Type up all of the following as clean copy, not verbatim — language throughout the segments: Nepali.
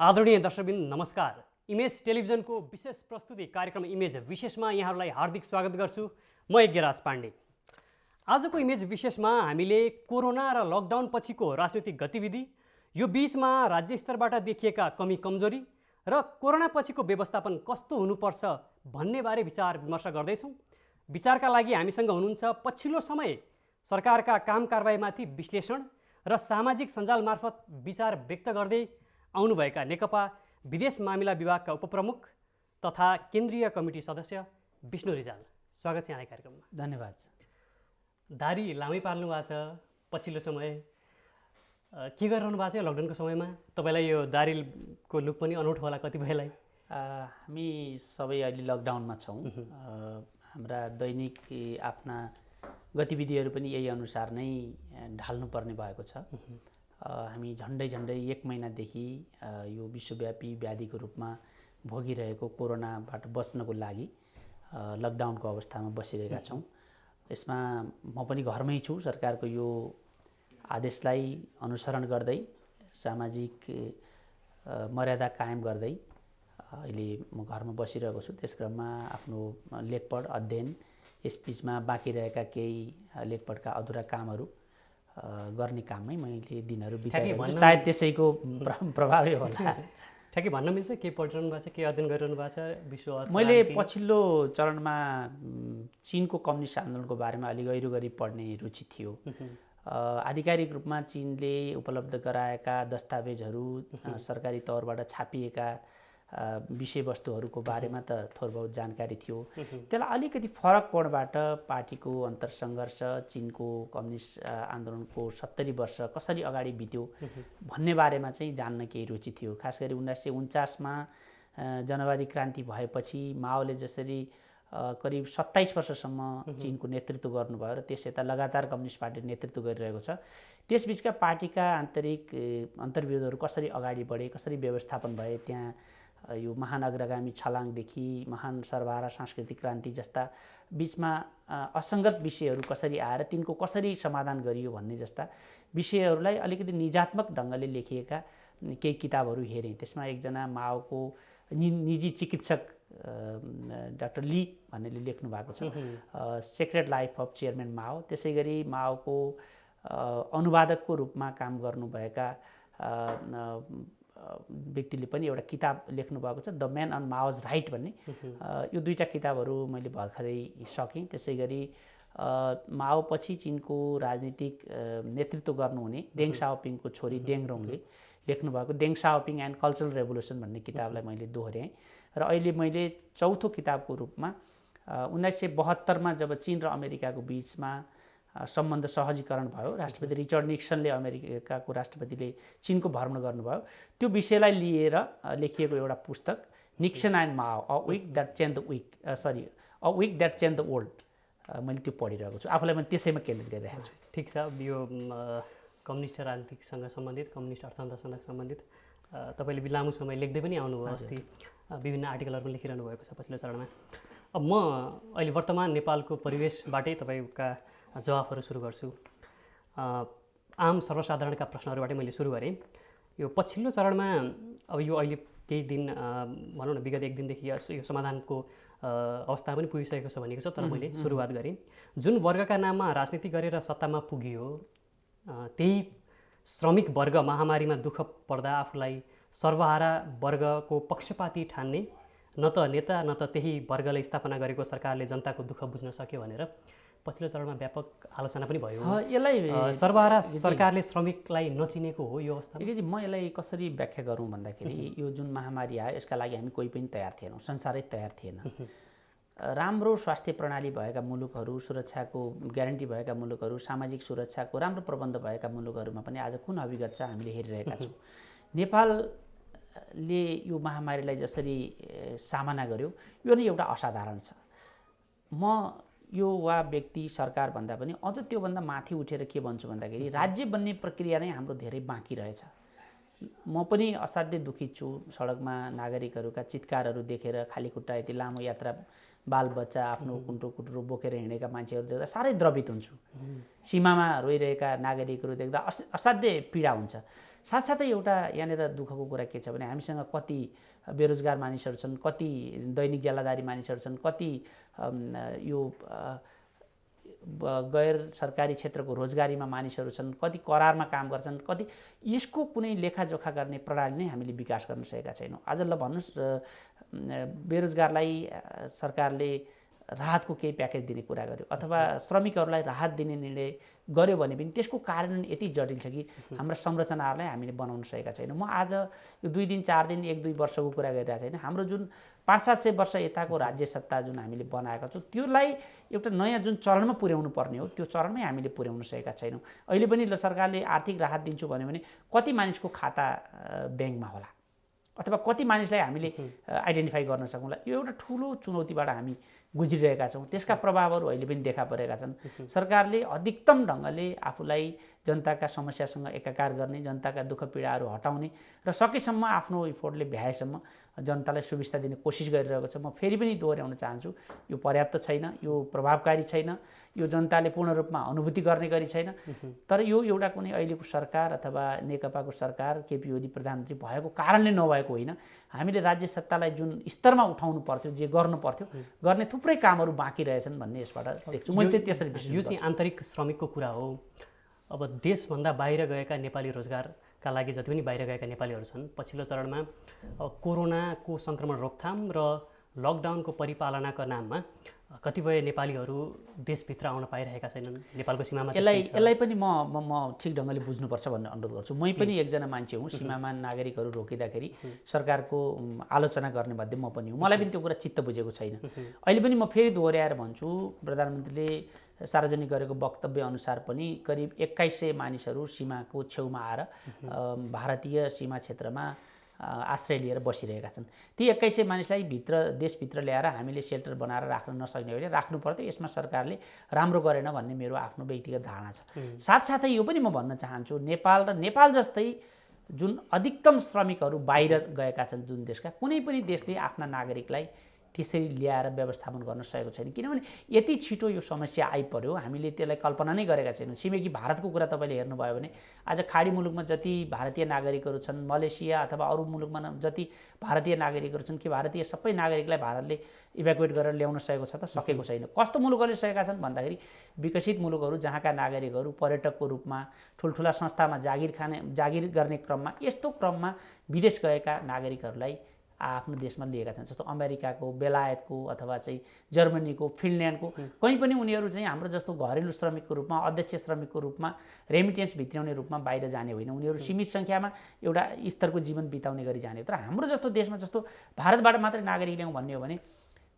आदरणीय दर्शकवृन्द नमस्कार। इमेज टेलिभिजनको विशेष प्रस्तुति कार्यक्रम इमेज विशेषमा यहाँहरूलाई हार्दिक स्वागत गर्छु। म यज्ञराज पाण्डे। आजको इमेज विशेषमा हामीले कोरोना र लकडाउन पछिको राजनीतिक गतिविधि, यो बीचमा राज्य स्तरबाट देखिएका कमी कमजोरी र कोरोना पछिको व्यवस्थापन कस्तो हुनुपर्छ भन्ने बारे विचार विमर्श गर्दैछौँ। विचारका लागि हामीसँग हुनुहुन्छ पछिल्लो समय सरकारका काम कारबाहीमाथि विश्लेषण र सामाजिक सञ्जाल मार्फत विचार व्यक्त गर्दै आउनुभएका नेकपा विदेश मामिला विभागका उपप्रमुख तथा केन्द्रीय कमिटी सदस्य विष्णु रिजाल। स्वागत छ यहाँलाई कार्यक्रममा। धन्यवाद। दारी लामै पाल्नु भएको छ पछिल्लो समय, के गरिरहनु भएको छ लकडाउनको समयमा? तपाईँलाई यो दारीको लुक पनि अनौठो होला कतिपयलाई। हामी सबै अहिले लकडाउनमा छौँ। हाम्रा दैनिक आफ्ना गतिविधिहरू पनि यही अनुसार नै ढाल्नुपर्ने भएको छ। हामी झन्डै 1 महिनादेखि यो विश्वव्यापी व्याधिको रूपमा भोगिरहेको कोरोनाबाट बच्नको लागि लकडाउनको अवस्थामा बसिरहेका छौँ। यसमा म पनि घरमै छु। सरकारको यो आदेशलाई अनुसरण गर्दै सामाजिक मर्यादा कायम गर्दै अहिले म घरमा बसिरहेको छु। त्यस क्रममा आफ्नो लेखपढ अध्ययन, यस बिचमा बाँकी रहेका केही लेखपढका अधुरा कामहरू गर्ने काममै मैले दिनहरू बिताएको छु। सायद त्यसैको प्रभावै होला। ठ्याक्कै भन्न मिल्छ के पढिरहनु भएको छ, के अध्ययन गरिरहनु भएको छ? विश्व मैले पछिल्लो चरणमा चीनको कम्युनिस्ट आन्दोलनको बारेमा अलि गहिरो गरी पढ्ने रुचि थियो। आधिकारिक रूपमा चीनले उपलब्ध गराएका दस्तावेजहरू, सरकारी तौरबाट छापिएका विषयवस्तुहरूको बारेमा त थोर बहुत जानकारी थियो। त्यसलाई अलिकति फरक कोणबाट पार्टीको अन्तरसङ्घर्ष, चीनको कम्युनिस्ट आन्दोलनको 70 वर्ष कसरी अगाडि बित्यो भन्ने बारेमा चाहिँ जान्न केही रुचि थियो। खास गरी 1949मा जनवादी क्रान्ति भएपछि माओले जसरी करिब 27 वर्षसम्म चीनको नेतृत्व गर्नुभयो र त्यस यता लगातार कम्युनिस्ट पार्टीले नेतृत्व गरिरहेको छ। त्यसबिचका पार्टीका अन्तर्विरोधहरू कसरी अगाडि बढे, कसरी व्यवस्थापन भए, त्यहाँ यो महान अग्रगामी छलाङदेखि महान सर्वहारा सांस्कृतिक क्रान्ति जस्ता बिचमा असङ्गत विषयहरू कसरी आएर तिनको कसरी समाधान गरियो भन्ने जस्ता विषयहरूलाई अलिकति निजात्मक ढङ्गले लेखिएका केही किताबहरू हेरेँ। त्यसमा एकजना माओको निजी चिकित्सक डाक्टर ली भन्नेले लेख्नु भएको छ, सेक्रेट लाइफ अफ चेयरम्यान माओ। त्यसै गरी माओको अनुवादकको रूपमा काम गर्नुभएका व्यक्तिले पनि एउटा किताब लेख्नु भएको छ, द म्यान अन माओज राइट भन्ने। यो दुईटा किताबहरू मैले भर्खरै सकेँ। त्यसै गरी माओपछि चीनको राजनीतिक नेतृत्व गर्नुहुने देङ साओपिङको छोरी देङ रोङले लेख्नुभएको देङ साओपिङ एन्ड कल्चरल रेभोल्युसन भन्ने किताबलाई मैले दोहोऱ्याएँ। र अहिले मैले चौथो किताबको रूपमा 1972मा जब चीन र अमेरिकाको बिचमा सम्बन्ध सहजीकरण भयो, राष्ट्रपति रिचर्ड निक्सनले अमेरिकाको राष्ट्रपतिले चीनको भ्रमण गर्नुभयो, त्यो विषयलाई लिएर लेखिएको एउटा पुस्तक Nixon and Mao, a week that change the world, मैले त्यो पढिरहेको छु। आफूलाई मैले त्यसैमा केन्द्रित गरिरहेको छु। ठिक छ। यो कम्युनिस्ट राजनीतिसँग सम्बन्धित, कम्युनिस्ट अर्थतन्त्रसँग सम्बन्धित तपाईँले लामो समय लेख्दै पनि आउनुभयो। अस्ति विभिन्न आर्टिकलहरू पनि लेखिरहनु भएको छ पछिल्लो चरणमा। अब म अहिले वर्तमान नेपालको परिवेशबाटै तपाईँका जवाफहरू सुरु गर्छु। आम सर्वसाधारणका प्रश्नहरूबाटै मैले सुरु गरेँ। यो पछिल्लो चरणमा अब यो अहिले केही दिन भनौँ न विगत 1 दिनदेखि यो समाधानको अवस्था पनि पुगिसकेको छ भनेको छ। तर मैले सुरुवात गरेँ, जुन वर्गका नाममा राजनीति गरेर सत्तामा पुगियो त्यही श्रमिक वर्ग महामारीमा दुःख पर्दा आफूलाई सर्वहारा वर्गको पक्षपाती ठान्ने, न त नेता न त त्यही वर्गले स्थापना गरेको सरकारले जनताको दुःख बुझ्न सक्यो भनेर पछिल्लो चरणमा व्यापक आलोचना पनि भयो। यसलाई सर्वहारा सरकारले श्रमिकलाई नचिनेको हो यो अवस्था? म यसलाई कसरी व्याख्या गरौँ भन्दाखेरि, यो जुन महामारी आयो यसका लागि हामी कोही पनि तयार थिएनौँ, संसारै तयार थिएन। राम्रो स्वास्थ्य प्रणाली भएका मुलुकहरू, सुरक्षाको ग्यारेन्टी भएका मुलुकहरू, सामाजिक सुरक्षाको राम्रो प्रबन्ध भएका मुलुकहरूमा पनि आज कुन अभिगत छ हामीले हेरिरहेका छौँ। नेपालले यो महामारीलाई जसरी सामना गर्यो यो नै एउटा असाधारण छ। म यो वा व्यक्ति सरकार भन्दा पनि अझ त्योभन्दा माथि उठेर के भन्छु भन्दाखेरि, राज्य बन्ने प्रक्रिया नै हाम्रो धेरै बाँकी रहेछ। म पनि असाध्यै दुखित छु। सडकमा नागरिकहरूका चित्कारहरू देखेर, खाली खुट्टा यति लामो यात्रा बालबच्चा आफ्नो कुन्टो कुटुरो बोकेर हिँडेका मान्छेहरू देख्दा साह्रै द्रवित हुन्छु। सीमामा रोइरहेका नागरिकहरू देख्दा असाध्यै पीडा हुन्छ। साथसाथै एउटा यहाँनिर दुःखको कुरा के छ भने हामीसँग कति बेरोजगार मानिसहरू छन्, कति दैनिक ज्यालादारी मानिसहरू छन्, कति यो गैर सरकारी क्षेत्रको रोजगारीमा मानिसहरू छन्, कति करारमा काम गर्छन्, कति यसको कुनै लेखाजोखा गर्ने प्रणाली नै हामीले विकास गर्न सकेका छैनौँ। आज ल भन्नुहोस् बेरोजगारलाई सरकारले राहतको केही प्याकेज दिने कुरा गर्यो अथवा श्रमिकहरूलाई राहत दिने निर्णय गर्यो भने पनि त्यसको कार्यान्वयन यति जटिल छ कि हाम्रा संरचनाहरूलाई हामीले बनाउन सकेका छैनौँ। म आज यो 2 दिन 4 दिन 1-2 वर्षको कुरा गरिरहेको छैन। हाम्रो जुन 500-700 वर्ष यताको राज्य सत्ता जुन हामीले बनाएका छौँ त्यसलाई एउटा नयाँ जुन चरणमा पुर्याउनु पर्ने हो त्यो चरणमै हामीले पुर्याउन सकेका छैनौँ। अहिले पनि ल सरकारले आर्थिक राहत दिन्छु भन्यो भने कति मानिसको खाता ब्याङ्कमा होला अथवा कति मानिसलाई हामीले आइडेन्टिफाई गर्न सकौँला, यो एउटा ठुलो चुनौतीबाट हामी गुज्रिरहेका छौँ। त्यसका प्रभावहरू अहिले पनि देखा परेका छन्। सरकारले अधिकतम ढङ्गले आफूलाई जनताका समस्यासँग एकाकार गर्ने, जनताका दुःख पीडाहरू हटाउने र सकेसम्म आफ्नो इफोर्टले भ्याएसम्म जनतालाई सुविस्ता दिने कोसिस गरिरहेको छ। म फेरि पनि दोहोऱ्याउन चाहन्छु, यो पर्याप्त छैन, यो प्रभावकारी छैन, यो जनताले पूर्ण रूपमा अनुभूति गर्ने गरी छैन। तर यो एउटा कुनै अहिलेको सरकार अथवा नेकपाको सरकार केपी ओली प्रधानमन्त्री भएको कारणले नभएको होइन। हामीले राज्य सत्तालाई जुन स्तरमा उठाउनु पर्थ्यो, जे गर्नु पर्थ्यो, गर्ने थुप्रै कामहरू बाँकी रहेछन् भन्ने यसबाट देख्छु। मैले चाहिँ त्यसरी विश्लेषण यो चाहिँ आन्तरिक श्रमिकको कुरा हो। अब देशभन्दा बाहिर गएका नेपाली रोजगारका लागि जति पनि बाहिर गएका नेपालीहरू छन्, पछिल्लो चरणमा कोरोनाको सङ्क्रमण रोकथाम र लकडाउनको परिपालनाका नाममा कतिपय नेपालीहरू देशभित्र आउन पाइरहेका छैनन्, नेपालको सीमामा। यसलाई पनि म ठिक ढङ्गले बुझ्नुपर्छ भन्ने अनुरोध गर्छु। मै पनि एकजना मान्छे हुँ, सीमामा नागरिकहरू रोकिँदाखेरि सरकारको आलोचना गर्ने मध्ये म पनि हुँ। मलाई पनि त्यो कुरा चित्त बुझेको छैन। अहिले पनि म फेरि दोहोऱ्याएर भन्छु, प्रधानमन्त्रीले सार्वजनिक गरेको वक्तव्य अनुसार पनि करिब 2100 मानिसहरू सीमाको छेउमा आएर भारतीय सीमा क्षेत्रमा आश्रय लिएर बसिरहेका छन्। ती 2100 मानिसलाई देशभित्र ल्याएर हामीले सेल्टर बनाएर राख्न नसक्ने भने राख्नु पर्थ्यो। यसमा सरकारले राम्रो गरेन भन्ने मेरो आफ्नो व्यक्तिगत धारणा छ। साथसाथै यो पनि म भन्न चाहन्छु, नेपाल जस्तै जुन अधिकतम श्रमिकहरू बाहिर गएका छन् जुन देशका, कुनै पनि देशले आफ्ना नागरिकलाई त्यसरी ल्याएर व्यवस्थापन गर्न सकेको छैन। किनभने यति छिटो यो समस्या आइपर्यो, हामीले त्यसलाई कल्पना नै गरेका छैनौँ। छिमेकी भारतको कुरा तपाईँले हेर्नुभयो भने आज खाडी मुलुकमा जति भारतीय नागरिकहरू छन्, मलेसिया अथवा अरू मुलुकमा जति भारतीय नागरिकहरू छन्, कि भारतीय सबै नागरिकलाई भारतले इभ्याकुएट गरेर ल्याउन सकेको छ त? सकेको छैन। कस्तो मुलुकहरूले सकेका छन् भन्दाखेरि विकसित मुलुकहरू जहाँका नागरिकहरू पर्यटकको रूपमा ठुल्ठुला संस्थामा जागिर गर्ने क्रममा, यस्तो क्रममा विदेश गएका नागरिकहरूलाई आफ्नो देशमा लिएका छन्। जस्तो अमेरिकाको, बेलायतको अथवा चाहिँ जर्मनीको, फिनल्यान्डको, कहीँ पनि उनीहरू चाहिँ हाम्रो जस्तो घरेलु श्रमिकको रूपमा, अध्यक्ष श्रमिकको रूपमा, रेमिटेन्स भित्राउने रूपमा बाहिर जाने होइन। उनीहरू सीमित सङ्ख्यामा एउटा स्तरको जीवन बिताउने गरी जाने। तर हाम्रो जस्तो देशमा, जस्तो भारतबाट मात्रै नागरिक ल्याउँ भन्ने हो भने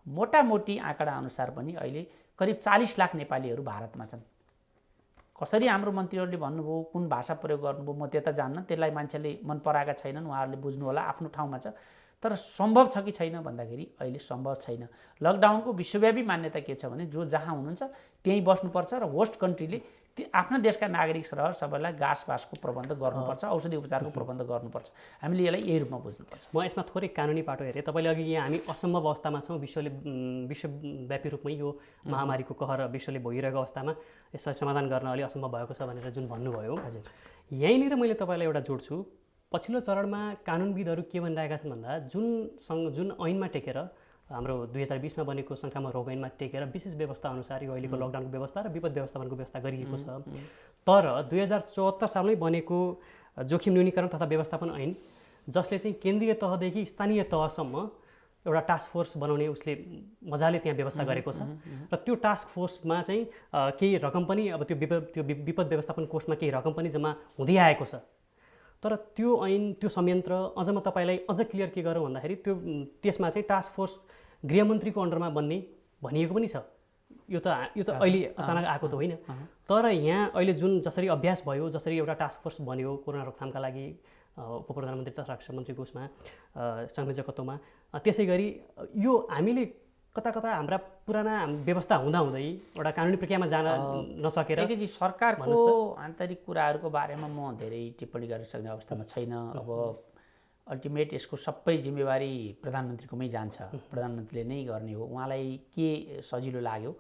मोटामोटी आँकडा अनुसार पनि अहिले करिब 40 लाख नेपालीहरू भारतमा छन्। कसरी हाम्रो मन्त्रीहरूले भन्नुभयो, कुन भाषा प्रयोग गर्नुभयो म त्यता जान्न, त्यसलाई मान्छेले मन पराएका छैनन्, उहाँहरूले बुझ्नु होला, आफ्नो ठाउँमा छ। तर सम्भव छ कि छैन भन्दाखेरि अहिले सम्भव छैन। लकडाउनको विश्वव्यापी मान्यता के छ भने जो जहाँ हुनुहुन्छ त्यहीँ बस्नुपर्छ र होस्ट कन्ट्रीले आफ्ना देशका नागरिक सर सबैलाई घाँसपासको प्रबन्ध गर्नुपर्छ, औषधि उपचारको प्रबन्ध गर्नुपर्छ। हामीले यसलाई यही रूपमा बुझ्नुपर्छ। म यसमा थोरै कानुनी पाटो हेरेँ। तपाईँले अघि यहाँ हामी असम्भव अवस्थामा छौँ, विश्वव्यापी रूपमै यो महामारीको कहर विश्वले भोगिरहेको अवस्थामा यसलाई समाधान गर्न अलि असम्भव भएको छ भनेर जुन भन्नुभयो, हजुर, यहीँनिर मैले तपाईँलाई एउटा जोड्छु। पछिल्लो चरणमा कानुनविदहरू के भनिरहेका छन् भन्दा जुन ऐनमा टेकेर हाम्रो 2020मा बनेको सङ्क्रामक रोग ऐनमा टेकेर विशेष व्यवस्था अनुसार यो अहिलेको लकडाउनको व्यवस्था र विपद व्यवस्थापनको व्यवस्था गरिएको छ। तर 2074 सालमै बनेको जोखिम न्यूनीकरण तथा व्यवस्थापन ऐन, जसले चाहिँ केन्द्रीय तहदेखि स्थानीय तहसम्म एउटा टास्क फोर्स बनाउने उसले मजाले त्यहाँ व्यवस्था गरेको छ। र त्यो टास्क फोर्समा चाहिँ केही रकम पनि अब त्यो विपद व्यवस्थापन कोषमा केही रकम पनि जम्मा हुँदै आएको छ। तर त्यो ऐन, त्यो संयन्त्र अझ म तपाईँलाई अझ क्लियर के गरौँ भन्दाखेरि त्यसमा चाहिँ टास्क फोर्स गृहमन्त्रीको अन्डरमा बन्ने भनिएको पनि छ। यो त अहिले अचानक आएको त होइन। तर यहाँ अहिले जुन जसरी अभ्यास भयो, जसरी एउटा टास्क फोर्स बन्यो कोरोना रोकथामका लागि उप प्रधानमन्त्री तथा रक्षा मन्त्रीको उसमा संयोजकत्वमा, त्यसै गरी यो हामीले कता हाम्रा पुराना व्यवस्था हुँदाहुँदै एउटा कानुनी प्रक्रियामा जान नसकेर सरकारको आन्तरिक कुराहरूको बारेमा म धेरै टिप्पणी गर्न सक्ने अवस्थामा छैन। अब अल्टिमेट यसको सबै जिम्मेवारी प्रधानमन्त्रीकोमै जान्छ, प्रधानमन्त्रीले नै गर्ने हो। उहाँलाई के सजिलो लाग्यो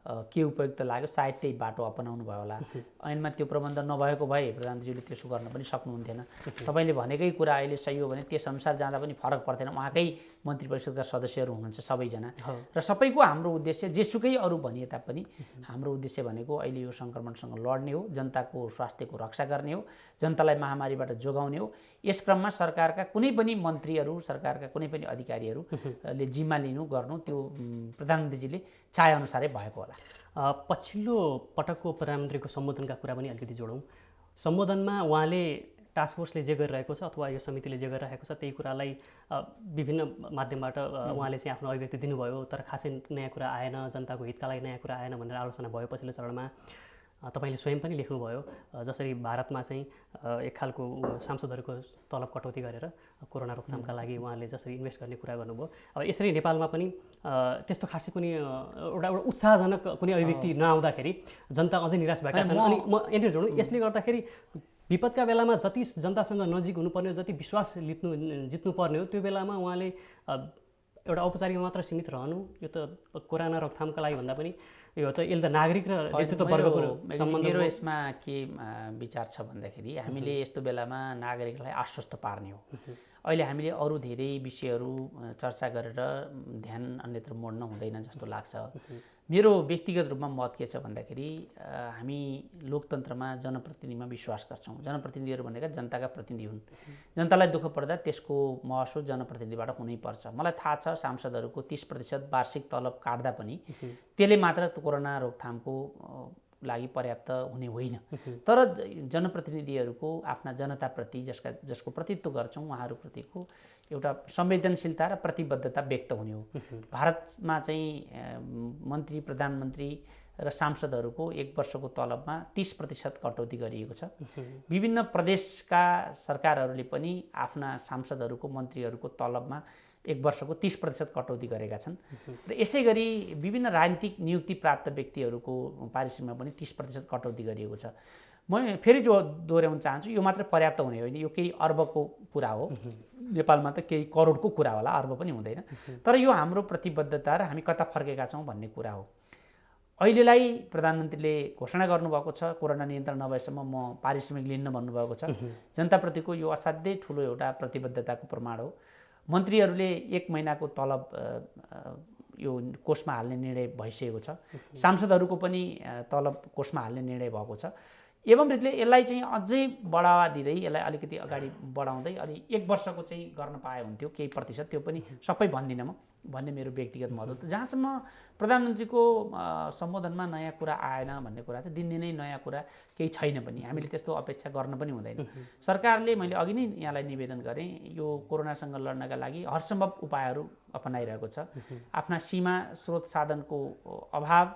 के उपयुक्त लाग्यो सायद त्यही बाटो अपनाउनु भयो होला। ऐनमा त्यो प्रबन्ध नभएको भए प्रधानमन्त्रीले त्यसो गर्न पनि सक्नुहुन्थेन। तपाईँले भनेकै कुरा अहिले सही हो भने त्यसअनुसार जाँदा पनि फरक पर्दैन। उहाँकै मन्त्री परिषदका सदस्यहरू हुनुहुन्छ सबैजना र सबैको हाम्रो उद्देश्य जेसुकै अरू भनिए तापनि हाम्रो उद्देश्य भनेको अहिले यो सङ्क्रमणसँग लड्ने हो, जनताको स्वास्थ्यको रक्षा गर्ने हो, जनतालाई महामारीबाट जोगाउने हो। यस क्रममा सरकारका कुनै पनि मन्त्रीहरू, सरकारका कुनै पनि अधिकारीहरूले जिम्मा लिनु गर्नु त्यो प्रधानमन्त्रीजीले चाहेअनुसारै भएको होला। पछिल्लो पटकको प्रधानमन्त्रीको सम्बोधनका कुरा पनि अलिकति जोडौँ। सम्बोधनमा उहाँले टास्क फोर्सले जे गरिरहेको छ अथवा यो समितिले जे गरिरहेको छ त्यही कुरालाई विभिन्न माध्यमबाट उहाँले चाहिँ आफ्नो अभिव्यक्ति दिनुभयो, तर खासै नयाँ कुरा आएन, जनताको हितका लागि नयाँ कुरा आएन भनेर आलोचना भयो पछिल्लो चरणमा। तपाईँले स्वयं पनि लेख्नुभयो जसरी भारतमा चाहिँ एक खालको सांसदहरूको तलब कटौती गरेर कोरोना रोकथामका लागि उहाँले जसरी इन्भेस्ट गर्ने कुरा गर्नुभयो, अब यसरी नेपालमा पनि त्यस्तो खासै कुनै एउटा उत्साहजनक कुनै अभिव्यक्ति नआउँदाखेरि जनता अझै निराश भएका छन्। अनि म यहाँनिर जोडौँ, यसले गर्दाखेरि विपदका बेलामा जति जनतासँग नजिक हुनुपर्ने, जति विश्वास जित्नुपर्ने हो त्यो बेलामा उहाँले एउटा औपचारिक मात्र सीमित रहनु, यो त कोरोना रोकथामका लागि भन्दा पनि यो त यसले त नागरिक र नेतृत्व वर्गको सम्बन्ध। मेरो यसमा के विचार छ भन्दाखेरि हामीले यस्तो बेलामा नागरिकलाई आश्वस्त पार्ने हो। अहिले हामीले अरू धेरै विषयहरू चर्चा गरेर ध्यान अन्यत्र मोड्न हुँदैन जस्तो लाग्छ। मेरो व्यक्तिगत रूपमा मत के छ भन्दाखेरि हामी लोकतन्त्रमा जनप्रतिनिधिमा विश्वास गर्छौँ। जनप्रतिनिधिहरू भनेका जनताका प्रतिनिधि हुन्। जनतालाई दुःख पर्दा त्यसको महसुस जनप्रतिनिधिबाट हुनैपर्छ। मलाई थाहा छ सांसदहरूको 30% वार्षिक तलब काट्दा पनि त्यसले मात्र कोरोना रोकथामको लागि पर्याप्त हुने होइन। तर जनप्रतिनिधिहरूको आफ्ना जनताप्रति जसको प्रतिनिधित्व गर्छौँ उहाँहरूप्रतिको एउटा संवेदनशीलता र प्रतिबद्धता व्यक्त हुने हो। भारतमा चाहिँ मन्त्री, प्रधानमन्त्री र सांसदहरूको 1 वर्षको तलबमा 30% कटौती गरिएको छ। विभिन्न प्रदेशका सरकारहरूले पनि आफ्ना सांसदहरूको, मन्त्रीहरूको तलबमा 1 वर्षको 30% कटौती गरेका छन्। र यसै गरी विभिन्न राजनीतिक नियुक्ति प्राप्त व्यक्तिहरूको पारिश्रमिकमा पनि 30% कटौती गरिएको छ। म फेरि दोहोऱ्याउन चाहन्छु, यो मात्र पर्याप्त हुने होइन, यो केही अर्बको कुरा हो। नेपालमा त केही करोडको कुरा होला, अर्ब पनि हुँदैन। तर यो हाम्रो प्रतिबद्धता र हामी कता फर्केका छौँ भन्ने कुरा हो। अहिलेलाई प्रधानमन्त्रीले घोषणा गर्नुभएको छ कोरोना नियन्त्रण नभएसम्म म पारिश्रमिक लिन्न भन्नुभएको छ। जनताप्रतिको यो असाध्यै ठुलो एउटा प्रतिबद्धताको प्रमाण हो। मन्त्रीहरूले 1 महिनाको तलब यो कोषमा हाल्ने निर्णय भइसकेको छ। सांसदहरूको पनि तलब कोषमा हाल्ने निर्णय भएको छ। एवं रीतिले यसलाई चाहिँ अझै बढावा दिँदै यसलाई अलिकति अगाडि बढाउँदै अलि 1 वर्षको चाहिँ गर्न पाए हुन्थ्यो केही प्रतिशत, त्यो पनि सबै भन्दिनँ म भन्ने मेरो व्यक्तिगत मत हो। जहाँसम्म प्रधानमन्त्रीको सम्बोधनमा नयाँ कुरा आएन भन्ने कुरा चाहिँ दिनदिनै नयाँ कुरा केही छैन पनि, हामीले त्यस्तो अपेक्षा गर्न पनि हुँदैन। सरकारले, मैले अघि नै यहाँलाई निवेदन गरेँ, यो कोरोनासँग लड्नका लागि हरसम्भव उपायहरू अपनाइरहेको छ। आफ्ना सीमा स्रोत साधनको अभाव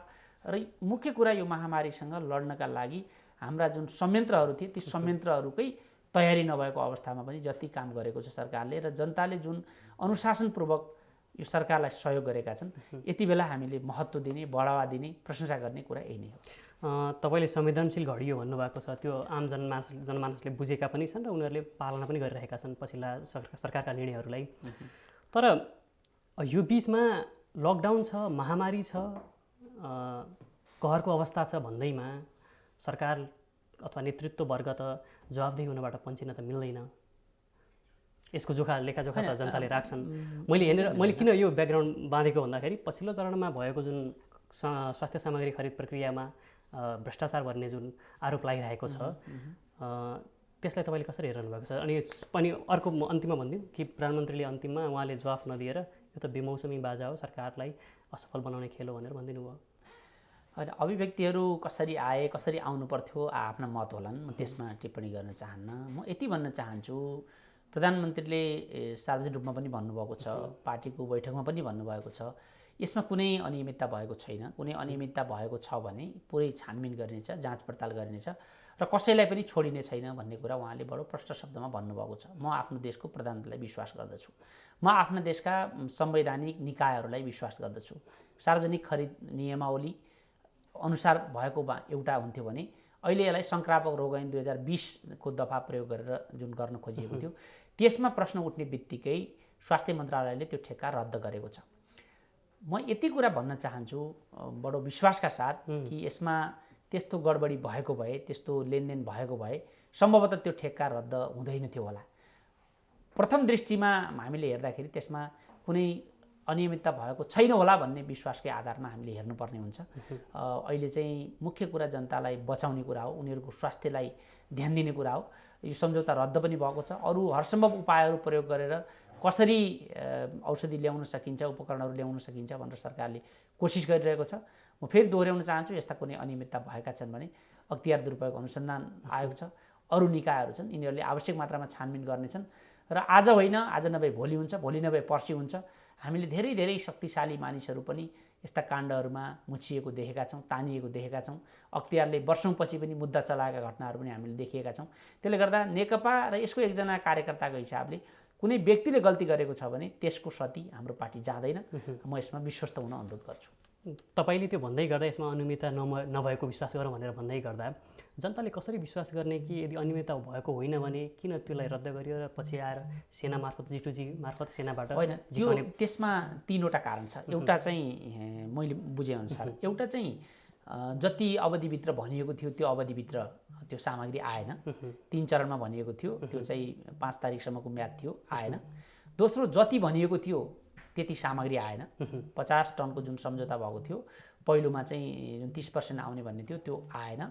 र मुख्य कुरा यो महामारीसँग लड्नका लागि हाम्रा जुन संयन्त्रहरू थिए ती संयन्त्रहरूकै तयारी नभएको अवस्थामा पनि जति काम गरेको छ सरकारले र जनताले जुन अनुशासनपूर्वक यो सरकारलाई सहयोग गरेका छन्, यति बेला हामीले महत्त्व दिने, बढावा दिने, प्रशंसा गर्ने कुरा यही नै हो। तपाईँले संवेदनशील घडियो भन्नुभएको छ, त्यो आम जनमानसले बुझेका पनि छन् र उनीहरूले पालना पनि गरिरहेका छन् पछिल्ला सरकारका निर्णयहरूलाई। तर यो बिचमा लकडाउन छ, महामारी छ, कहरको अवस्था छ भन्दैमा सरकार अथवा नेतृत्व वर्ग त जवाफदेही हुनबाट पन्छिन त मिल्दैन। यसको लेखाजोखा त जनताले राख्छन्। मैले किन यो ब्याकग्राउन्ड बाँधेको भन्दाखेरि पछिल्लो चरणमा भएको जुन स्वास्थ्य सामग्री खरिद प्रक्रियामा भ्रष्टाचार भन्ने जुन आरोप लागिरहेको छ, त्यसलाई तपाईँले कसरी हेर्नु भएको छ? अनि अर्को अन्तिममा भनिदिउँ कि प्रधानमन्त्रीले अन्तिममा उहाँले जवाफ नदिएर यो त बेमौसमी बाजा हो, सरकारलाई असफल बनाउने खेल हो भनेर भनिदिनु भयो। होइन, अभिव्यक्तिहरू कसरी आए, कसरी आउनु पर्थ्यो, आफ्ना मत होलान्, म त्यसमा टिप्पणी गर्न चाहन्न। म यति भन्न चाहन्छु, प्रधानमन्त्रीले सार्वजनिक रूपमा पनि भन्नुभएको छ, पार्टीको बैठकमा पनि भन्नुभएको छ, यसमा कुनै अनियमितता भएको छैन। कुनै अनियमितता भएको छ भने पुरै छानबिन गरिनेछ, जाँच पडताल गरिनेछ र कसैलाई पनि छोडिने छैन भन्ने कुरा उहाँले बडो प्रष्ट शब्दमा भन्नुभएको छ। म आफ्नो देशको प्रधानमन्त्रीलाई विश्वास गर्दछु। म आफ्ना देशका संवैधानिक निकायहरूलाई विश्वास गर्दछु। सार्वजनिक खरिद नियमावली अनुसार भएको एउटा हुन्थ्यो भने अहिले यसलाई संक्रामक रोग ऐन 2020 को दफा प्रयोग गरेर जुन गर्न खोजिएको थियो त्यसमा प्रश्न उठ्ने बित्तिकै स्वास्थ्य मन्त्रालयले त्यो ठेक्का रद्द गरेको छ। म यति कुरा भन्न चाहन्छु बडो विश्वासका साथ कि यसमा त्यस्तो गडबडी भएको भए, त्यस्तो लेनदेन भएको भए सम्भवतः त्यो ठेक्का रद्द हुँदैन थियो होला। प्रथम दृष्टिमा हामीले हेर्दाखेरि त्यसमा कुनै अनियमितता भएको छैन होला भन्ने विश्वासकै आधारमा हामीले हेर्नुपर्ने हुन्छ। अहिले चाहिँ मुख्य कुरा जनतालाई बचाउने कुरा हो, उनीहरूको स्वास्थ्यलाई ध्यान दिने कुरा हो। यो सम्झौता रद्द पनि भएको छ। अरू हरसम्भव उपायहरू प्रयोग गरेर कसरी औषधि ल्याउन सकिन्छ, उपकरणहरू ल्याउन सकिन्छ भनेर सरकारले कोसिस गरिरहेको छ। म फेरि दोहोऱ्याउन चाहन्छु, यस्ता कुनै अनियमितता भएका छन् भने अख्तियार दुरुपयोग अनुसन्धान आयोग छ, अरू निकायहरू छन्, यिनीहरूले आवश्यक मात्रामा छानबिन गर्नेछन् र आज होइन, आज नभए भोलि हुन्छ, भोलि नभए पर्सि हुन्छ। हामीले धेरै धेरै शक्तिशाली मानिसहरू पनि यस्ता काण्डहरूमा मुछिएको देखेका छौँ, तानिएको देखेका छौँ। अख्तियारले वर्षौँपछि पनि मुद्दा चलाएका घटनाहरू पनि हामीले देखेका छौँ। त्यसले गर्दा नेकपा र यसको एकजना कार्यकर्ताको हिसाबले कुनै व्यक्तिले गल्ती गरेको छ भने त्यसको क्षति हाम्रो पार्टी जाँदैन। म यसमा विश्वस्त हुन अनुरोध गर्छु। तपाईँले त्यो भन्दै गर्दा यसमा अनियमितता नभएको विश्वास गरौँ भनेर भन्दै गर्दा जनताले कसरी विश्वास गर्ने कि यदि अनियमितता भएको होइन भने किन त्यसलाई रद्द गरियो र पछि आएर सेना मार्फत G2G मार्फत सेनाबाट होइन? त्यो त्यसमा तीनवटा कारण छ। एउटा चाहिँ मैले बुझेअनुसार एउटा चाहिँ जति अवधिभित्र भनिएको थियो त्यो अवधिभित्र त्यो सामग्री आएन। 3 चरणमा भनिएको थियो, त्यो चाहिँ 5 तारिकसम्मको म्याद थियो, आएन। दोस्रो, जति भनिएको थियो त्यति सामग्री आएन। 50 टनको जुन सम्झौता भएको थियो पहिलोमा चाहिँ जुन 30% आउने भन्ने थियो त्यो आएन।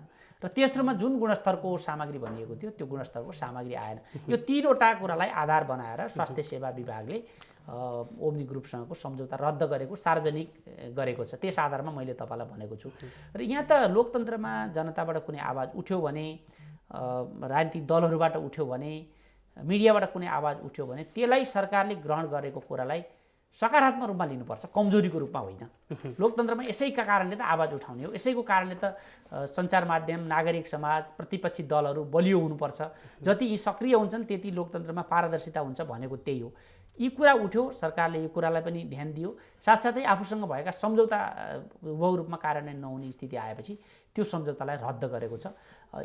र तेस्रोमा जुन गुणस्तरको सामग्री भनिएको थियो त्यो गुणस्तरको सामग्री आएन। यो तीनवटा कुरालाई आधार बनाएर स्वास्थ्य सेवा विभागले ओम्नी ग्रुपसँगको सम्झौता रद्द गरेको सार्वजनिक गरेको छ। त्यस आधारमा मैले तपाईँलाई भनेको छु। र यहाँ त लोकतन्त्रमा जनताबाट कुनै आवाज उठ्यो भने, राजनीतिक दलहरूबाट उठ्यो भने, मिडियाबाट कुनै आवाज उठ्यो भने त्यसलाई सरकारले ग्रहण गरेको कुरालाई सकारात्मक रूपमा लिनुपर्छ, कमजोरीको रूपमा होइन। लोकतन्त्रमा यसैका कारणले त आवाज उठाउने हो, यसैको कारणले त सञ्चार माध्यम, नागरिक समाज, प्रतिपक्षी दलहरू बलियो हुनुपर्छ। जति यी सक्रिय हुन्छन् त्यति लोकतन्त्रमा पारदर्शिता हुन्छ भनेको त्यही हो। यी कुरा उठ्यो, सरकारले यो कुरालाई पनि ध्यान दियो। साथसाथै आफूसँग भएका सम्झौता हुबहु रूपमा कार्यान्वयन नहुने स्थिति आएपछि त्यो सम्झौतालाई रद्द गरेको छ।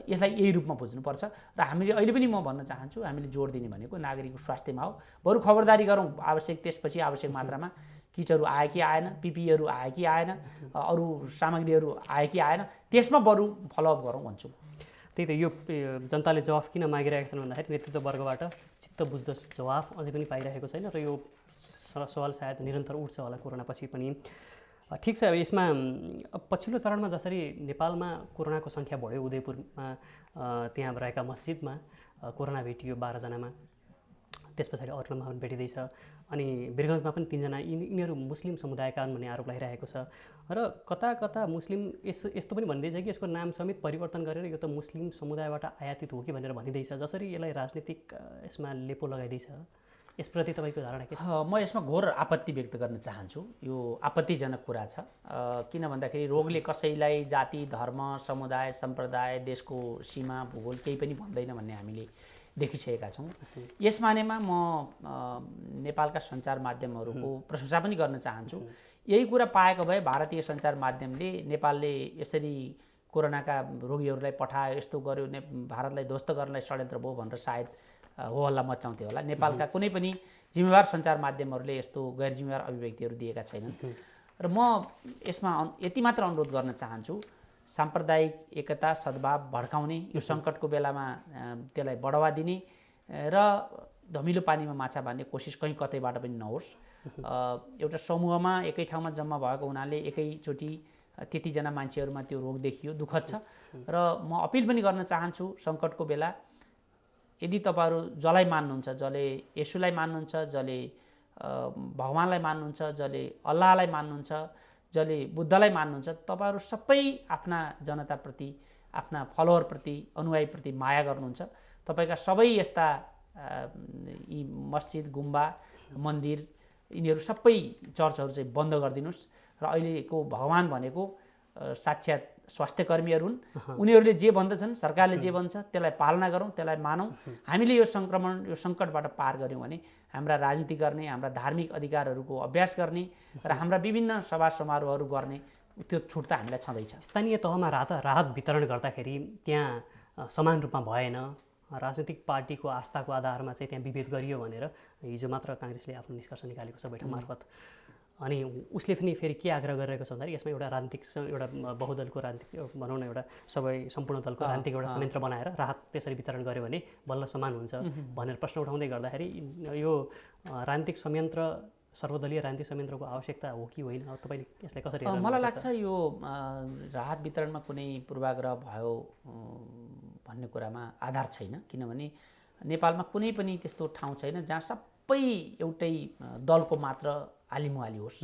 यसलाई यही रूपमा बुझ्नुपर्छ। र हामीले अहिले पनि म भन्न चाहन्छु, हामीले जोड दिने भनेको नागरिकको स्वास्थ्यमा हो। बरु खबरदारी गरौँ, आवश्यक त्यसपछि आवश्यक मात्रामा किटहरू आए कि आएन, PPEहरू आए कि आएन, अरू सामग्रीहरू आए कि आएन, त्यसमा बरु फलोअप गरौँ भन्छु। त्यही त, यो जनताले जवाफ किन मागिरहेका छन् भन्दाखेरि नेतृत्व वर्गबाट चित्त बुझ्दो जवाफ अझै पनि पाइरहेको छैन र यो सवाल सायद निरन्तर उठ्छ होला कोरोनापछि पनि। ठिक छ, यसमा पछिल्लो चरणमा जसरी नेपालमा कोरोनाको सङ्ख्या बढ्यो, उदयपुरमा त्यहाँ रहेका मस्जिदमा कोरोना भेटियो 12 जनामा, त्यस पछाडि अरूमा पनि भेटिँदैछ। अनि वीरगञ्जमा पनि 3 जना, यिनीहरू मुस्लिम समुदायका हुन् भन्ने आरोप लगाइरहेको छ। र कता कता मुस्लिम यस्तो पनि भनिँदैछ कि यसको नाम समेत परिवर्तन गरेर यो त मुस्लिम समुदायबाट आयातित हो कि भनेर भनिँदैछ, जसरी यसलाई राजनीतिक यसमा लेपो लगाइँदैछ। यसप्रति तपाईँको धारणा के छ? म यसमा घोर आपत्ति व्यक्त गर्न चाहन्छु। यो आपत्तिजनक कुरा छ। किन भन्दाखेरि रोगले कसैलाई जाति, धर्म, समुदाय, सम्प्रदाय, देशको सीमा, भूगोल केही पनि भन्दैन भन्ने हामीले देखिसकेका छौँ। यस मानेमा म नेपालका सञ्चार माध्यमहरूको प्रशंसा पनि गर्न चाहन्छु। यही कुरा पाएको भए भारतीय सञ्चार माध्यमले नेपालले यसरी कोरोनाका रोगीहरूलाई पठायो, यस्तो गर्यो, भारतलाई ध्वस्त गर्नलाई षड्यन्त्र भयो भनेर सायद हो हल्ला मचाउँथ्यो होला। नेपालका कुनै पनि जिम्मेवार सञ्चार माध्यमहरूले यस्तो गैर जिम्मेवार अभिव्यक्तिहरू दिएका छैनन्। र म यसमा यति मात्र अनुरोध गर्न चाहन्छु, साम्प्रदायिक एकता, सद्भाव भड्काउने, यो सङ्कटको बेलामा त्यसलाई बढावा दिने र धमिलो पानीमा माछा बाँध्ने कोसिस कहीँ कतैबाट पनि नहोस्। एउटा समूहमा एकै ठाउँमा जम्मा भएको हुनाले एकैचोटि त्यतिजना मान्छेहरूमा त्यो रोग देखियो, दुःखद छ। र म अपिल पनि गर्न चाहन्छु, सङ्कटको बेला यदि तपाईँहरू जसलाई मान्नुहुन्छ, जसले येशूलाई मान्नुहुन्छ, जसले भगवानलाई मान्नुहुन्छ, जसले अल्लाहलाई मान्नुहुन्छ, जसले बुद्धलाई मान्नुहुन्छ, तपाईँहरू सबै आफ्ना जनताप्रति, आफ्ना फलोअरप्रति, अनुयायीप्रति माया गर्नुहुन्छ। तपाईँका सबै यस्ता यी मस्जिद, गुम्बा, मन्दिर, यिनीहरू सबै चर्चहरू चाहिँ बन्द गरिदिनुहोस्। र अहिलेको भगवान भनेको साक्षात् स्वास्थ्यकर्मीहरू हुन्। उनीहरूले जे भन्दछन्, सरकारले जे भन्छ त्यसलाई पालना गरौँ, त्यसलाई मानौँ। हामीले यो सङ्क्रमण, यो सङ्कटबाट पार गऱ्यौँ भने हाम्रा राजनीति गर्ने, हाम्रा धार्मिक अधिकारहरूको अभ्यास गर्ने र हाम्रा विभिन्न सभा समारोहहरू गर्ने त्यो छुट त हामीलाई छँदैछ। स्थानीय तहमा राहत वितरण गर्दाखेरि त्यहाँ समान रूपमा भएन, राजनीतिक पार्टीको आस्थाको आधारमा चाहिँ त्यहाँ विभेद गरियो भनेर हिजो मात्र काङ्ग्रेसले आफ्नो निष्कर्ष निकालेको छ बैठक मार्फत। अनि उसले पनि फेरि के आग्रह गरिरहेको छ भन्दाखेरि यसमा एउटा राजनीतिक एउटा बहुदलको राजनीतिक भनौँ न एउटा सबै सम्पूर्ण दलको राजनीतिक एउटा संयन्त्र बनाएर राहत त्यसरी वितरण गर्यो भने बल्ल समान हुन्छ भनेर प्रश्न उठाउँदै गर्दाखेरि यो राजनीतिक संयन्त्र सर्वदलीय राजनीतिक संयन्त्रको आवश्यकता हो कि होइन तपाईँले यसलाई कसरी मलाई लाग्छ यो राहत वितरणमा कुनै पूर्वाग्रह भयो भन्ने कुरामा आधार छैन किनभने नेपालमा कुनै पनि त्यस्तो ठाउँ छैन जहाँ सबै एउटै दलको मात्र हालिमुहाली होस्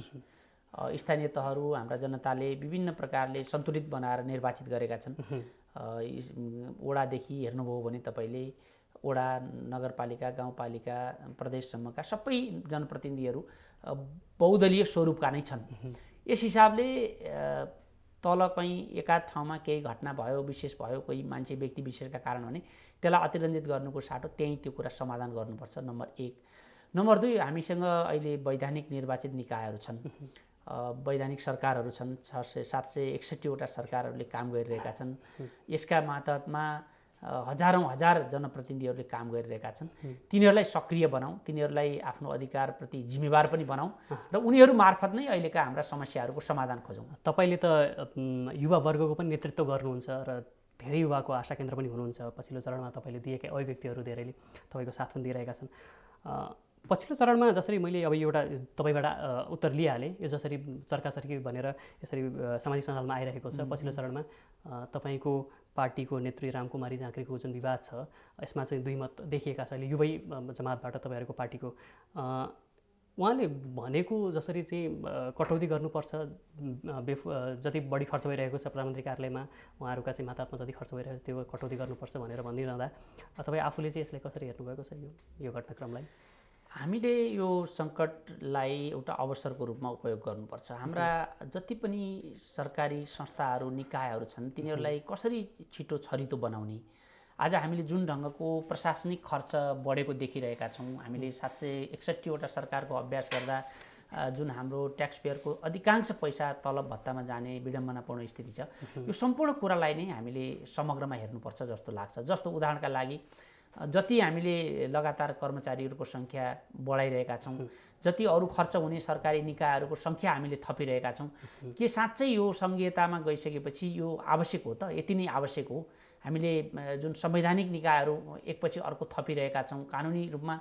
स्थानीय तहहरू हाम्रा जनताले विभिन्न प्रकारले सन्तुलित बनाएर निर्वाचित गरेका छन् वडादेखि हेर्नुभयो भने तपाईँले वडा नगरपालिका गाउँपालिका प्रदेशसम्मका सबै जनप्रतिनिधिहरू बहुदलीय स्वरूपका नै छन् यस हिसाबले तल कहीँ एकाध ठाउँमा केही घटना भयो विशेष भयो कोही मान्छे व्यक्ति विशेषका कारण भने त्यसलाई अतिरञ्जित गर्नुको साटो त्यहीँ त्यो कुरा समाधान गर्नुपर्छ नम्बर 1 नम्बर 2 हामीसँग अहिले वैधानिक निर्वाचित निकायहरू छन् वैधानिक सरकारहरू छन् 761 वटा सरकारहरूले काम गरिरहेका छन् यसका मातहतमा हजार जनप्रतिनिधिहरूले काम गरिरहेका छन् तिनीहरूलाई सक्रिय बनाऊ तिनीहरूलाई आफ्नो अधिकारप्रति जिम्मेवार पनि बनाऊ र उनीहरू मार्फत नै अहिलेका हाम्रा समस्याहरूको समाधान खोजौँ। तपाईँले त युवा वर्गको पनि नेतृत्व गर्नुहुन्छ र धेरै युवाको आशा केन्द्र पनि हुनुहुन्छ पछिल्लो चरणमा तपाईँले दिएका अभिव्यक्तिहरू धेरैले तपाईँको साथ पनि दिइरहेका छन् पछिल्लो चरणमा जसरी मैले अब एउटा तपाईँबाट उत्तर लिइहालेँ यो जसरी चर्काचर्की भनेर यसरी सामाजिक सञ्जालमा आइरहेको छ पछिल्लो चरणमा तपाईँको पार्टीको नेत्री रामकुमारी झाँक्रीको जुन विवाद छ यसमा चाहिँ दुई मत देखिएका छ अहिले युवै जमातबाट तपाईँहरूको पार्टीको उहाँले भनेको जसरी चाहिँ कटौती गर्नुपर्छ जति बढी खर्च भइरहेको छ प्रधानमन्त्री कार्यालयमा उहाँहरूका चाहिँ माताहतमा जति खर्च भइरहेको छ त्यो कटौती गर्नुपर्छ भनेर भनिरहँदा तपाईँ आफूले चाहिँ यसलाई कसरी हेर्नुभएको छ यो घटनाक्रमलाई? हामीले यो सङ्कटलाई एउटा अवसरको रूपमा उपयोग गर्नुपर्छ। हाम्रा जति पनि सरकारी संस्थाहरू निकायहरू छन् तिनीहरूलाई कसरी छिटो छरितो बनाउने आज हामीले जुन ढङ्गको प्रशासनिक खर्च बढेको देखिरहेका छौँ हामीले 761 वटा सरकारको अभ्यास गर्दा जुन हाम्रो ट्याक्स पेयरको अधिकांश पैसा तलब भत्तामा जाने विडम्बनापूर्ण स्थिति छ यो सम्पूर्ण कुरालाई नै हामीले समग्रमा हेर्नुपर्छ जस्तो लाग्छ। जस्तो उदाहरणका लागि जति हामीले लगातार कर्मचारीहरूको सङ्ख्या बढाइरहेका छौँ जति अरू खर्च हुने सरकारी निकायहरूको सङ्ख्या हामीले थपिरहेका छौँ के साँच्चै यो सङ्घीयतामा गइसकेपछि यो आवश्यक हो त? यति नै आवश्यक हो? हामीले जुन संवैधानिक निकायहरू एकपछि अर्को थपिरहेका छौँ कानुनी रूपमा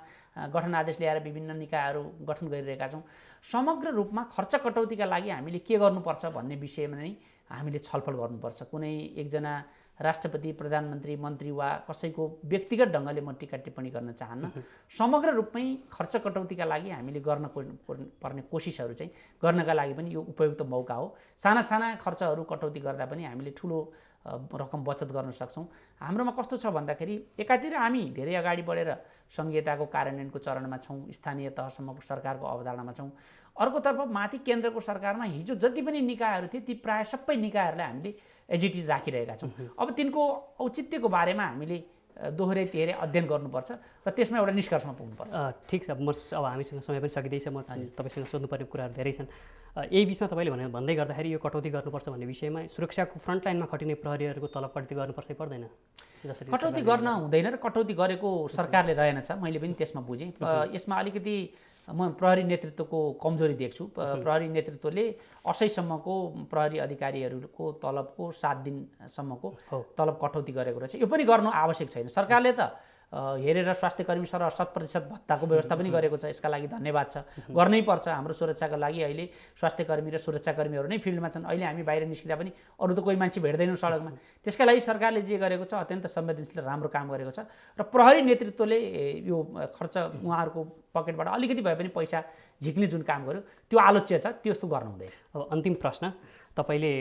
गठन आदेश ल्याएर विभिन्न निकायहरू गठन गरिरहेका छौँ समग्र रूपमा खर्च कटौतीका लागि हामीले के गर्नुपर्छ भन्ने विषयमा नै हामीले छलफल गर्नुपर्छ। कुनै एकजना राष्ट्रपति प्रधानमन्त्री मन्त्री वा कसैको व्यक्तिगत ढङ्गले म टिका टिप्पणी गर्न चाहन्न समग्र रूपमै खर्च कटौतीका लागि हामीले गर्न पर्ने कोसिसहरू चाहिँ गर्नका लागि पनि यो उपयुक्त मौका हो। साना साना खर्चहरू कटौती गर्दा पनि हामीले ठुलो रकम बचत गर्न सक्छौँ। हाम्रोमा कस्तो छ भन्दाखेरि एकातिर हामी धेरै अगाडि बढेर सङ्घीयताको कार्यान्वयनको चरणमा छौँ स्थानीय तहसम्मको सरकारको अवधारणामा छौँ अर्कोतर्फ माथि केन्द्रको सरकारमा हिजो जति पनि निकायहरू थिए ती प्रायः सबै निकायहरूलाई हामीले एजिटिज राखिरहेका छौँ। अब तिनको औचित्यको बारेमा हामीले दोहोरे तेह्रे अध्ययन गर्नुपर्छ र त्यसमा एउटा निष्कर्षमा पुग्नुपर्छ। ठिक छ अब हामीसँग समय पनि सकिँदैछ म तपाईँसँग सोध्नुपर्ने कुराहरू धेरै छन्। यही बिचमा तपाईँले भन्दै गर्दाखेरि यो कटौती गर्नुपर्छ भन्ने विषयमा सुरक्षाको फ्रन्टलाइनमा खटिने प्रहरीहरूको तलब कटौती गर्नुपर्छ पर्दैन? जसरी कटौती गर्न हुँदैन र कटौती गरेको सरकारले रहेनछ मैले पनि त्यसमा बुझेँ। यसमा अलिकति म प्रहरी नेतृत्वको कमजोरी देख्छु। प्रहरी नेतृत्वले 80 सम्मको प्रहरी अधिकारीहरूको तलबको 7 दिनसम्मको तलब कटौती गरेको रहेछ। यो पनि गर्नु आवश्यक छैन। सरकारले त हेरेर स्वास्थ्य कर्मी सर 100% भत्ताको व्यवस्था पनि गरेको छ यसका लागि धन्यवाद छ गर्नै पर्छ। हाम्रो सुरक्षाको लागि अहिले स्वास्थ्य कर्मी र सुरक्षाकर्मीहरू नै फिल्डमा छन्। अहिले हामी बाहिर निस्किँदा पनि अरू त कोही मान्छे भेट्दैनौँ सडकमा। त्यसका लागि सरकारले जे गरेको छ अत्यन्त संवेदनशील राम्रो काम गरेको छ र प्रहरी नेतृत्वले यो खर्च उहाँहरूको पकेटबाट अलिकति भए पनि पैसा झिक्ने जुन काम गर्यो त्यो आलोच्य छ त्यस्तो गर्नु हुँदैन। अब अन्तिम प्रश्न तपाईँले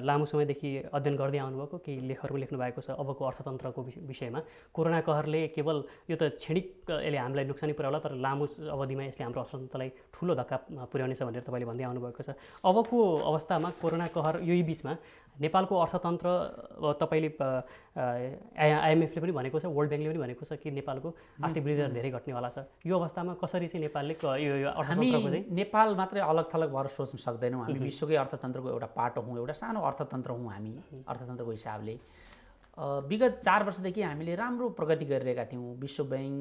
लामो समयदेखि अध्ययन गर्दै आउनुभएको केही लेखहरू लेख्नु भएको छ अबको अर्थतन्त्रको विषयमा। कोरोना कहरले केवल यो त क्षणिक यसले हामीलाई नोक्सानी पुर्याउला तर लामो अवधिमा यसले हाम्रो अर्थतन्त्रलाई ठुलो धक्का पुर्याउनेछ भनेर तपाईँले भन्दै आउनुभएको छ। अबको अवस्थामा कोरोना कहर यही बिचमा नेपालको अर्थतन्त्र तपाईँले आइएमएफले पनि भनेको छ वर्ल्ड ब्याङ्कले पनि भनेको छ कि नेपालको आर्थिक वृद्धि धेरै घट्नेवाला छ। यो अवस्थामा कसरी चाहिँ नेपालले यो अर्थतन्त्रको चाहिँ नेपाल मात्रै अलग थलग भएर सोच्न सक्दैनौँ। हामी विश्वकै अर्थतन्त्रको एउटा पाटो हौँ एउटा सानो अर्थतन्त्र हौँ हामी अर्थतन्त्रको हिसाबले। विगत 4 वर्षदेखि हामीले राम्रो प्रगति गरिरहेका थियौँ। विश्व बैंक,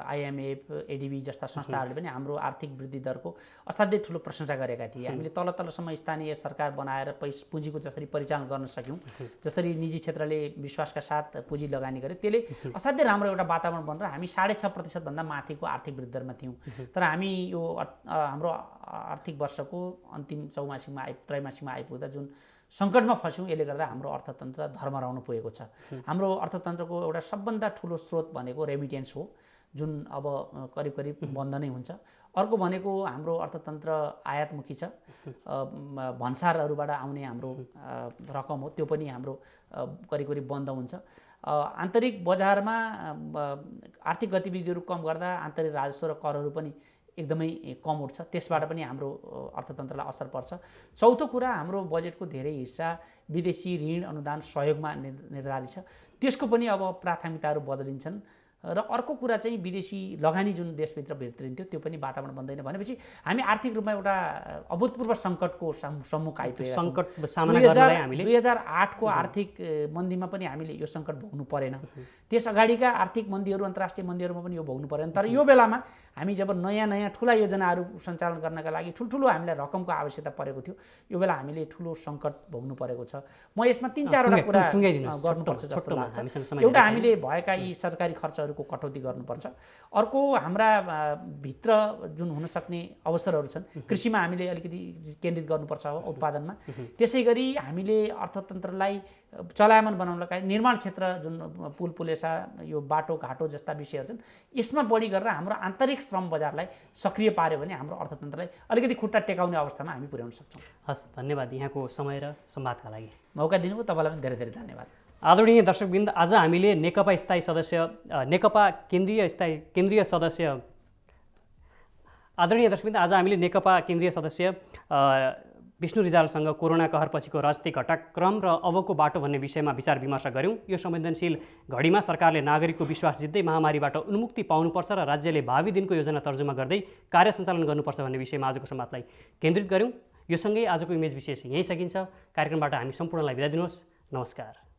IMF, ADB जस्ता संस्थाहरूले पनि हाम्रो आर्थिक वृद्धि दरको असाध्यै ठुलो प्रशंसा गरेका थिए। हामीले तल तलसम्म स्थानीय सरकार बनाएर पुँजीको जसरी परिचालन गर्न सक्यौँ, जसरी निजी क्षेत्रले विश्वासका साथ पुँजी लगानी गरे, त्यसले असाध्यै राम्रो एउटा वातावरण बनेर हामी 6.5% भन्दा माथिको आर्थिक वृद्धि दरमा थियौँ। तर हामी यो हाम्रो आर्थिक वर्षको अन्तिम त्रैमासिकमा आइपुग्दा जुन सङ्कटमा फस्यौँ, यसले गर्दा हाम्रो अर्थतन्त्र धर्मराउन पुगेको छ। हाम्रो अर्थतन्त्रको एउटा सबभन्दा ठुलो स्रोत भनेको रेमिटेन्स हो, जुन अब करिब करिब बन्द नै हुन्छ। अर्को भनेको हाम्रो अर्थतन्त्र आयातमुखी छ, भन्सारहरूबाट आउने हाम्रो रकम हो, त्यो पनि हाम्रो करिब करिब बन्द हुन्छ। आन्तरिक बजारमा आर्थिक गतिविधिहरू कम गर्दा आन्तरिक राजस्व र करहरू पनि एकदमै कम उठ्छ, त्यसबाट पनि हाम्रो अर्थतन्त्रलाई असर पर्छ। चौथो कुरा, हाम्रो बजेटको धेरै हिस्सा विदेशी ऋण अनुदान सहयोगमा निर्धारित छ, त्यसको पनि अब प्राथमिकताहरू बदलिन्छन्। र अर्को कुरा चाहिँ विदेशी लगानी जुन देशभित्र भित्रिन्थ्यो त्यो पनि वातावरण बन्दैन भनेपछि हामी आर्थिक रूपमा एउटा अभूतपूर्व सङ्कटको सम्मुख आइपुगेका छौँ। सङ्कट सामना गर्नलाई हामीले 2008को आर्थिक मन्दीमा पनि हामीले यो सङ्कट भोग्नु परेन, त्यस अगाडिका आर्थिक मन्दीहरू, अन्तर्राष्ट्रिय मन्दीहरूमा पनि यो भोग्नु परेन। तर यो बेलामा हामी जब नयाँ ठुला योजनाहरू सञ्चालन गर्नका लागि ठुल्ठुलो हामीलाई रकमको आवश्यकता परेको थियो, यो बेला हामीले ठुलो सङ्कट भोग्नु परेको छ। म यसमा 3-4वटा कुरा गर्नुपर्छ जस्तो लाग्छ। एउटा, हामीले भएका यी सरकारी खर्चहरूको कटौती गर्नुपर्छ। अर्को, हाम्रा भित्र जुन हुन सक्ने अवसरहरू छन्, कृषिमा हामीले अलिकति केन्द्रित गर्नुपर्छ उत्पादनमा। त्यसै गरी हामीले अर्थतन्त्रलाई चलायमान बनाउनका लागि निर्माण क्षेत्र, जुन पुलपुलेसा, यो बाटोघाटो जस्ता विषयहरू छन्, यसमा बढी गरेर हाम्रो आन्तरिक श्रम बजारलाई सक्रिय पार्यो भने हाम्रो अर्थतन्त्रलाई अलिकति खुट्टा टेकाउने अवस्थामा हामी पुर्याउन सक्छौँ। हस्, धन्यवाद यहाँको समय र संवादका लागि। मौका दिनुभयो तपाईँलाई पनि धेरै धेरै धन्यवाद। आदरणीय दर्शकवृन्द, आज हामीले नेकपा केन्द्रीय सदस्य विष्णु रिजालसँग कोरोना कहरपछिको राजनीतिक घटनाक्रम र अबको बाटो भन्ने विषयमा विचार विमर्श गऱ्यौँ। यो संवेदनशील घडीमा सरकारले नागरिकको विश्वास जित्दै महामारीबाट उन्मुक्ति पाउनुपर्छ र राज्यले भावी दिनको योजना तर्जुमा गर्दै कार्य सञ्चालन गर्नुपर्छ भन्ने विषयमा आजको संवादलाई केन्द्रित गऱ्यौँ। यो सँगै आजको इमेज विशेष यहीँ सकिन्छ। कार्यक्रमबाट हामी सम्पूर्णलाई बिदा दिनुहोस्। नमस्कार।